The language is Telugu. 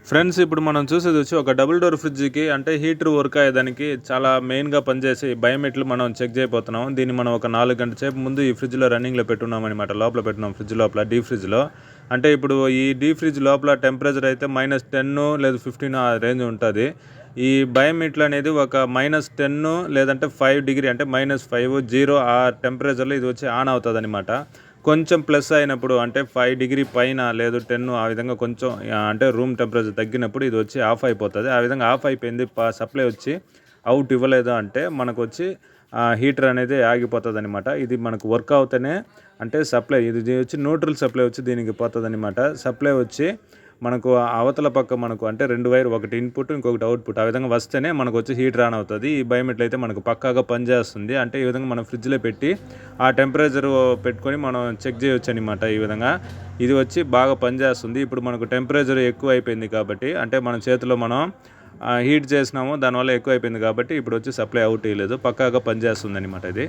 ఫ్రెండ్స్ ఇప్పుడు మనం చూసేది వచ్చి ఒక డబుల్ డోర్ ఫ్రిడ్జ్కి అంటే హీటర్ వర్క్ అయ్యేదానికి చాలా మెయిన్గా పనిచేసే బయోమెట్లు మనం చెక్ చేయబోతున్నాం. దీన్ని మనం ఒక 4 గంటల సేపు ముందు ఈ ఫ్రిడ్జ్లో రన్నింగ్లో పెట్టున్నాం అనమాట. లోపల పెట్టున్నాం ఫ్రిడ్జ్ లోపల, డీ ఫ్రిడ్జ్లో. అంటే ఇప్పుడు ఈ డీ ఫ్రిడ్జ్ లోపల టెంపరేచర్ అయితే -10 లేదా 15 ఆ రేంజ్ ఉంటుంది. ఈ బయోమెట్లు అనేది ఒక -10 లేదంటే 5 డిగ్రీ అంటే -5 0 ఆ టెంపరేచర్లో ఇది వచ్చి ఆన్ అవుతుంది అనమాట. కొంచెం ప్లస్ అయినప్పుడు అంటే 5 డిగ్రీ పైన లేదు 10 ఆ విధంగా కొంచెం అంటే రూమ్ టెంపరేచర్ తగ్గినప్పుడు ఇది వచ్చి ఆఫ్ అయిపోతుంది. ఆ విధంగా ఆఫ్ అయిపోయింది, సప్లై వచ్చి అవుట్ ఇవ్వలేదు అంటే మనకు వచ్చి హీటర్ అనేది ఆగిపోతుంది అనమాట. ఇది మనకు వర్క్ అవుతేనే అంటే సప్లై ఇది వచ్చి న్యూట్రల్ సప్లై వచ్చి దీనికి పోతుంది అనమాట. సప్లై వచ్చి మనకు అవతల పక్క మనకు అంటే 2 వైర్, ఒకటి ఇన్పుట్ ఇంకొకటి అవుట్పుట్, ఆ విధంగా వస్తేనే మనకు వచ్చి హీటర్ ఆన్ అవుతుంది. ఈ బయోమెట్లు అయితే మనకు పక్కాగా పనిచేస్తుంది. అంటే ఈ విధంగా మనం ఫ్రిడ్జ్లో పెట్టి ఆ టెంపరేచర్ పెట్టుకొని మనం చెక్ చేయొచ్చు అనమాట. ఈ విధంగా ఇది వచ్చి బాగా పనిచేస్తుంది. ఇప్పుడు మనకు టెంపరేచర్ ఎక్కువ అయిపోయింది కాబట్టి అంటే మన చేతిలో మనం హీట్ చేసినాము, దానివల్ల ఎక్కువ అయిపోయింది కాబట్టి ఇప్పుడు వచ్చి సప్లై అవుట్ ఇవ్వలేదు, పక్కాగా పనిచేస్తుంది అనమాట ఇది.